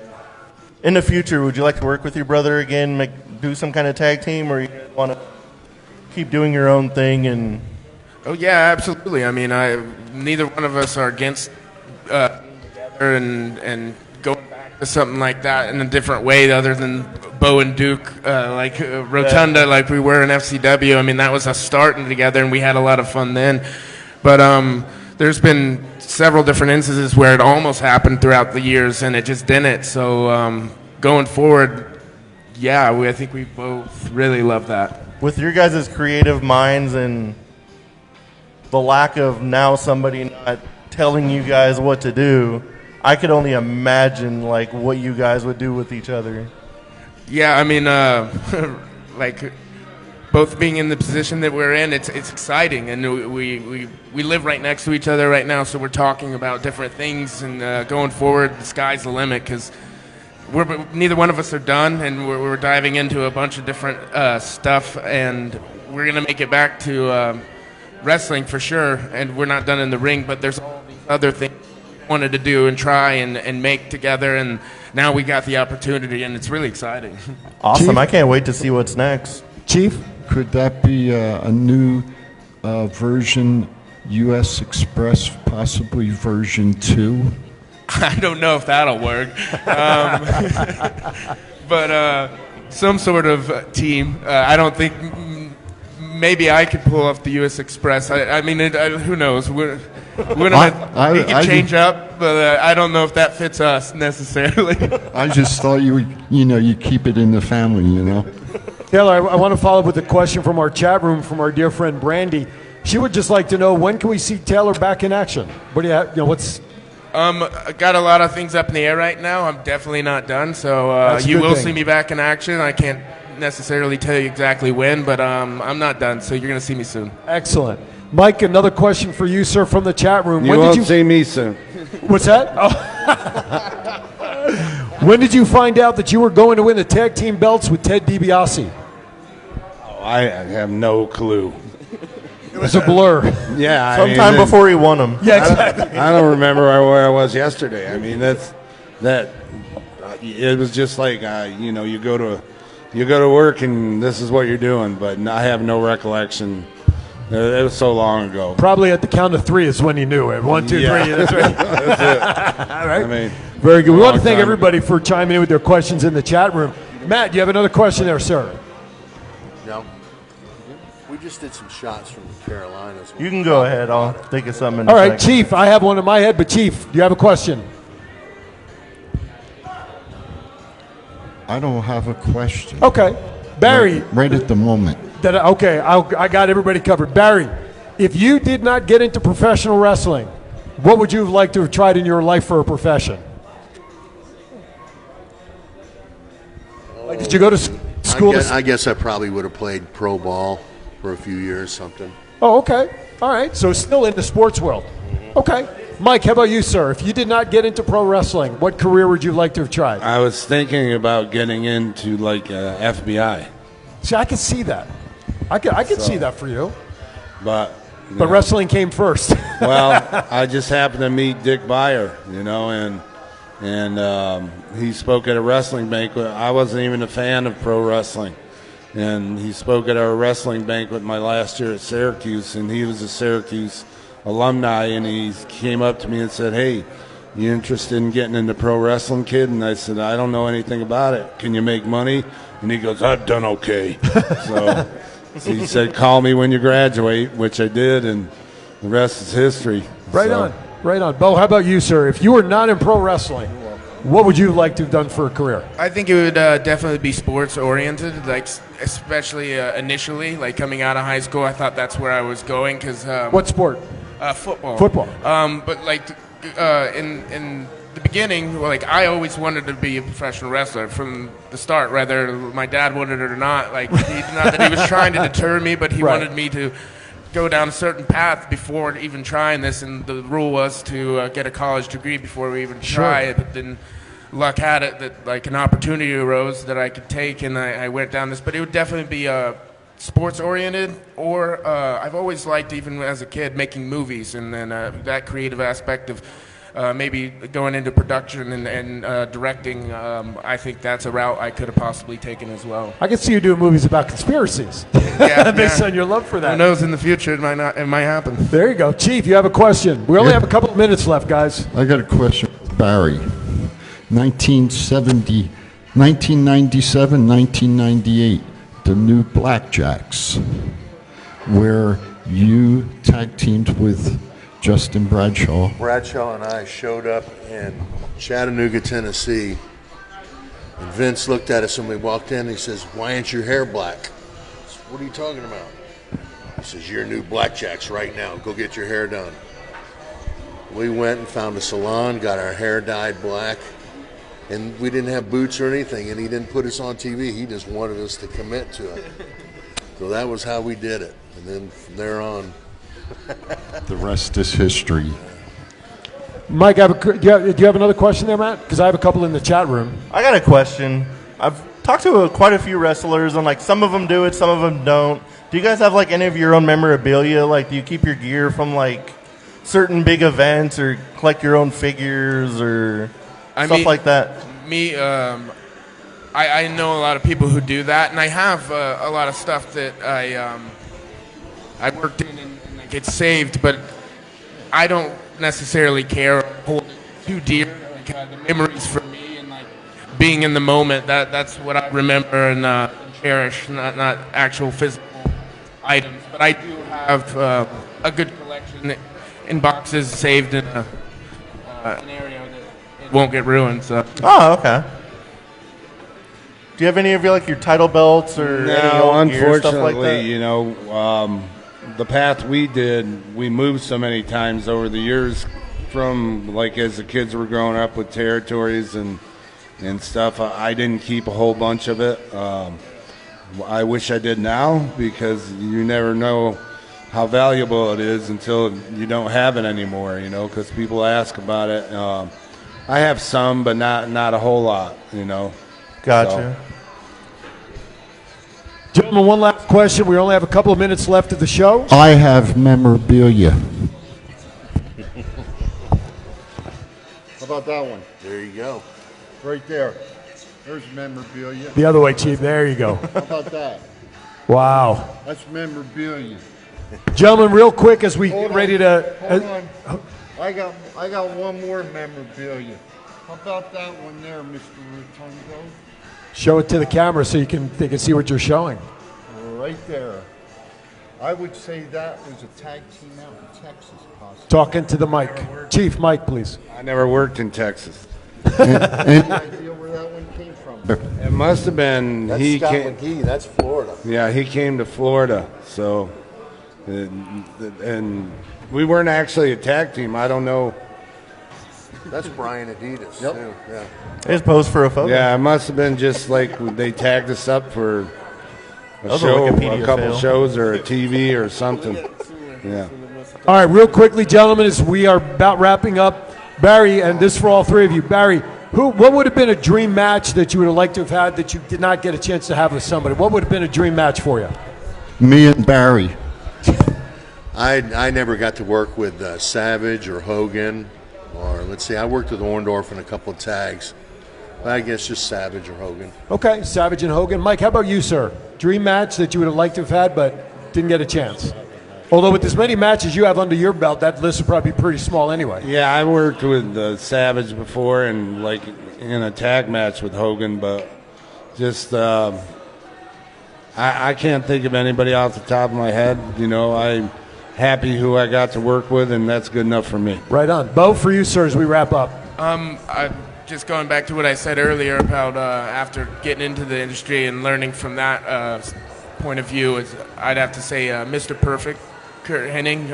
In the future, would you like to work with your brother again, do some kind of tag team, or you guys want to keep doing your own thing? And oh yeah, absolutely. I mean, neither one of us are against together and going back to something like that in a different way, other than Bo and Duke, Rotunda, like we were in FCW. I mean, that was us starting together, and we had a lot of fun then. But there's been several different instances where it almost happened throughout the years, and it just didn't. So going forward, yeah, I think we both really love that. With your guys' creative minds and the lack of now somebody not telling you guys what to do, I could only imagine like what you guys would do with each other. Yeah, I mean, like both being in the position that we're in, it's exciting, and we live right next to each other right now, so we're talking about different things, and going forward, the sky's the limit, because neither one of us are done, and we're diving into a bunch of different stuff, and we're gonna make it back to wrestling for sure, and we're not done in the ring, but there's all these other things we wanted to do and try and make together, and now we got the opportunity, and it's really exciting. Awesome. Chief? I can't wait to see what's next. Chief? Could that be a new version, U.S. Express, possibly version 2? I don't know if that'll work, but some sort of team. I don't think. Maybe I could pull off the U.S. Express. I mean, who knows? We're gonna make it change up, but I don't know if that fits us necessarily. I just thought you keep it in the family, Taylor, I want to follow up with a question from our chat room from our dear friend Brandy. She would just like to know, when can we see Taylor back in action? What do you have? What's? I got a lot of things up in the air right now. I'm definitely not done, so you will see me back in action. I can't necessarily tell you exactly when, but I'm not done, so you're going to see me soon. Excellent. Mike, another question for you, sir, from the chat room. You won't see me soon. What's that? Oh. When did you find out that you were going to win the tag team belts with Ted DiBiase? Oh, I have no clue. It was a blur. Yeah, sometime before he won them. Yeah, exactly. I don't remember where I was yesterday. I mean, it was just like you go to work and this is what you're doing, but I have no recollection. It was so long ago. Probably at the count of 3 is when you knew it. 1, 2, 3. That's right. That's it. All right. I mean, very good. We want to thank everybody for chiming in with their questions in the chat room. Matt, do you have another question there, sir? No. We just did some shots from the Carolinas. You can go ahead. I'll think of something. All right, Chief. I have one in my head, but Chief, do you have a question? I don't have a question. Okay. Barry. Right at the moment. Okay, I got everybody covered. Barry, if you did not get into professional wrestling, what would you have liked to have tried in your life for a profession? Like, did you go to school? I guess I probably would have played pro ball for a few years, something. Oh, okay. All right. So still in the sports world. Okay. Mike, how about you, sir? If you did not get into pro wrestling, what career would you like to have tried? I was thinking about getting into like FBI. See, I could see that. I could see that for you. But wrestling came first. Well, I just happened to meet Dick Beyer, and he spoke at a wrestling banquet. I wasn't even a fan of pro wrestling. And he spoke at our wrestling banquet my last year at Syracuse, and he was a Syracuse alumni, and he came up to me and said, "Hey, you interested in getting into pro wrestling, kid?" And I said, "I don't know anything about it. Can you make money?" And he goes, "I've done okay." So he said, "Call me when you graduate," which I did, and the rest is history. Right on. Bo, how about you, sir? If you were not in pro wrestling, what would you like to have done for a career? I think it would definitely be sports oriented, like especially initially, like coming out of high school. I thought that's where I was going because what sport? Football. Football. But like in the beginning, like I always wanted to be a professional wrestler from the start, whether my dad wanted it or not. Like not that he was trying to deter me, but he wanted me to go down a certain path before even trying this, and the rule was to get a college degree before we even try it. But then luck had it that like an opportunity arose that I could take, and I went down this. But it would definitely be sports oriented, or I've always liked, even as a kid, making movies, and then that creative aspect of maybe going into production and directing. I think that's a route I could have possibly taken as well. I could see you doing movies about conspiracies. Based on your love for that. Who knows? In the future, it might happen. There you go, Chief. You have a question. We only have a couple of minutes left, guys. I got a question, Barry. 1997, 1998, the new Blackjacks, where you tag teamed with Justin Bradshaw. Bradshaw and I showed up in Chattanooga, Tennessee, And Vince looked at us when we walked in, and he says, "Why ain't your hair black?" I said, "What are you talking about?" He says, "You're new blackjacks right now. Go get your hair done." We went and found a salon, got our hair dyed black, and we didn't have boots or anything, and he didn't put us on TV. He just wanted us to commit to it. So that was how we did it. And then from there on, The rest is history. Mike, do you have another question there, Matt? Because I have a couple in the chat room. I got a question. I've talked to quite a few wrestlers, and like some of them do it, some of them don't. Do you guys have like any of your own memorabilia? Like, do you keep your gear from like certain big events, or collect your own figures, or stuff like that? Me, I know a lot of people who do that, and I have a lot of stuff that I worked in and I get saved, but I don't necessarily care or hold it too dear. Like, the memories for me and like being in the moment, that's what I remember and cherish, not actual physical items. But I do have a good collection in boxes saved in an area that it won't get ruined. So. Oh, okay. Do you have any of your title belts or any old gear, stuff like that? Unfortunately, the path we did, we moved so many times over the years from, like, as the kids were growing up with territories and stuff. I didn't keep a whole bunch of it. I wish I did now, because you never know how valuable it is until you don't have it anymore, because people ask about it. I have some, but not a whole lot, Gotcha. So. Gentlemen, one last question. We only have a couple of minutes left of the show. I have memorabilia. How about that one? There you go. Right there. There's memorabilia. The other way, Chief. There you go. How about that? Wow. That's memorabilia. Gentlemen, real quick as we get ready to... Hold on. I got one more memorabilia. How about that one there, Mr. Rotunda? Show it to the camera so they can see what you're showing. Right there. I would say that was a tag team out in Texas, possibly. Talking to the mic. Chief, Mike, please. I never worked in Texas. Any idea where that one came from? It must have been That's Scott McGee. That's Florida. Yeah, he came to Florida. So, and we weren't actually a tag team. I don't know. That's Brian Adidas, too. Yeah. They just posed for a photo. Yeah, it must have been just like they tagged us up for a show, a couple shows, or a TV or something. Yeah. All right, real quickly, gentlemen, as we are about wrapping up, Barry, and this for all three of you. Barry, what would have been a dream match that you would have liked to have had that you did not get a chance to have with somebody? What would have been a dream match for you? Me and Barry. I never got to work with Savage or Hogan, or let's see, I worked with Orndorff in a couple of tags. But I guess just Savage or Hogan. Okay, Savage and Hogan. Mike, how about you, sir? Dream match that you would have liked to have had but didn't get a chance? Although with as many matches you have under your belt, that list would probably be pretty small anyway. Yeah, I worked with Savage before, and like in a tag match with Hogan, but just I can't think of anybody off the top of my head. I'm happy who I got to work with, and that's good enough for me. Right on. Bo, for you, sir, as we wrap up. Just going back to what I said earlier about after getting into the industry and learning from that point of view, I'd have to say Mr. Perfect, Kurt Hennig.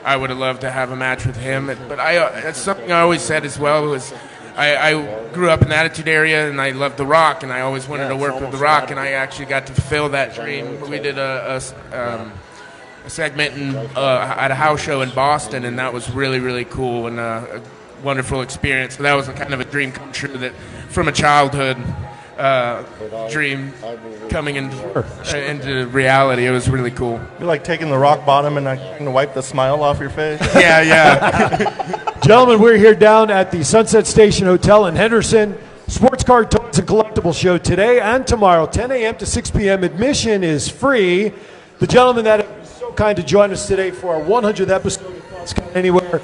I would have loved to have a match with him. But that's something I always said as well. Was I grew up in the Attitude Area, and I loved The Rock, and I always wanted to work with The Rock, and I actually got to fulfill that dream. We did a segment at a house show in Boston, and that was really, really cool and a wonderful experience. So that was kind of a dream come true that from a childhood dream coming into reality. It was really cool. You're like taking the rock bottom and trying to wipe the smile off your face. Yeah. Gentlemen, we're here down at the Sunset Station Hotel in Henderson. Sports Card Toys and Collectibles show today and tomorrow, 10 a.m. to 6 p.m. Admission is free. The gentlemen that have been so kind to join us today for our 100th episode of Thoughts Count Anywhere,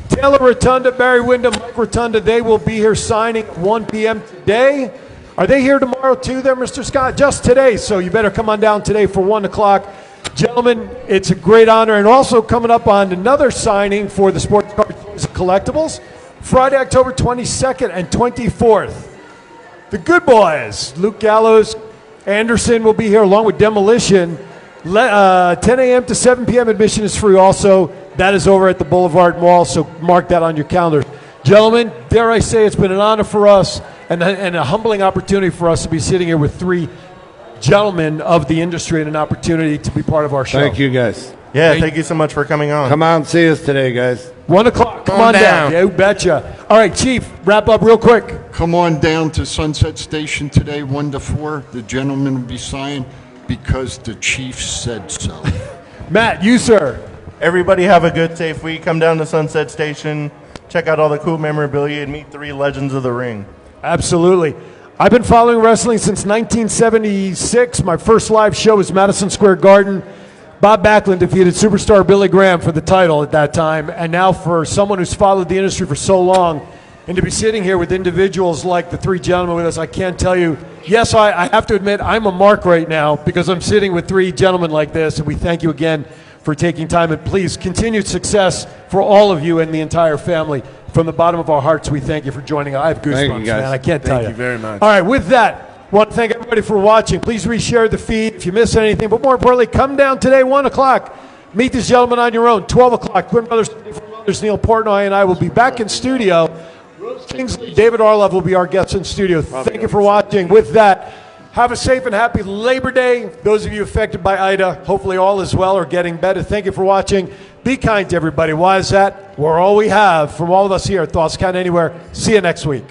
Taylor Rotunda, Barry Windham, Mike Rotunda, they will be here signing at 1 p.m. today. Are they here tomorrow too there, Mr. Scott? Just today, so you better come on down today for 1 o'clock. Gentlemen, it's a great honor, and also coming up on another signing for the Sports Card Toys and Collectibles, Friday, October 22nd and 24th. The good boys, Luke Gallows, Anderson will be here along with Demolition. 10 a.m. to 7 p.m. admission is free also. That is over at the Boulevard Mall, so mark that on your calendar. Gentlemen, dare I say it's been an honor for us and a humbling opportunity for us to be sitting here with 3 gentlemen of the industry and an opportunity to be part of our show. Thank you, guys. Yeah, thank you so much for coming on. Come out and see us today, guys. 1 o'clock. Come on down. Yeah, you betcha. All right, Chief, wrap up real quick. Come on down to Sunset Station today, 1 to 4. The gentleman will be signing because the chief said so. Matt, you, sir. Everybody have a good, safe week. Come down to Sunset Station, check out all the cool memorabilia, and meet 3 legends of the ring. Absolutely. I've been following wrestling since 1976. My first live show was Madison Square Garden. Bob Backlund defeated superstar Billy Graham for the title at that time. And now for someone who's followed the industry for so long, and to be sitting here with individuals like the 3 gentlemen with us, I can't tell you. Yes, I have to admit, I'm a mark right now because I'm sitting with 3 gentlemen like this, and we thank you again for taking time. And please, continued success for all of you and the entire family. From the bottom of our hearts, we thank you for joining. I have goosebumps, man. I can't tell you. Thank you very much. All right, with that, I want to thank everybody for watching. Please reshare the feed if you miss anything. But more importantly, come down today, 1 o'clock. Meet these gentlemen on your own. 12 o'clock, Twin Brothers, Neil Portnoy and I will be back in studio. Kingsley, David Arlov will be our guests in studio. Thank you for watching. With that, have a safe and happy Labor Day. Those of you affected by Ida, hopefully all is well or getting better. Thank you for watching. Be kind to everybody. Why is that? We're all we have from all of us here at Thoughts Count Anywhere. See you next week.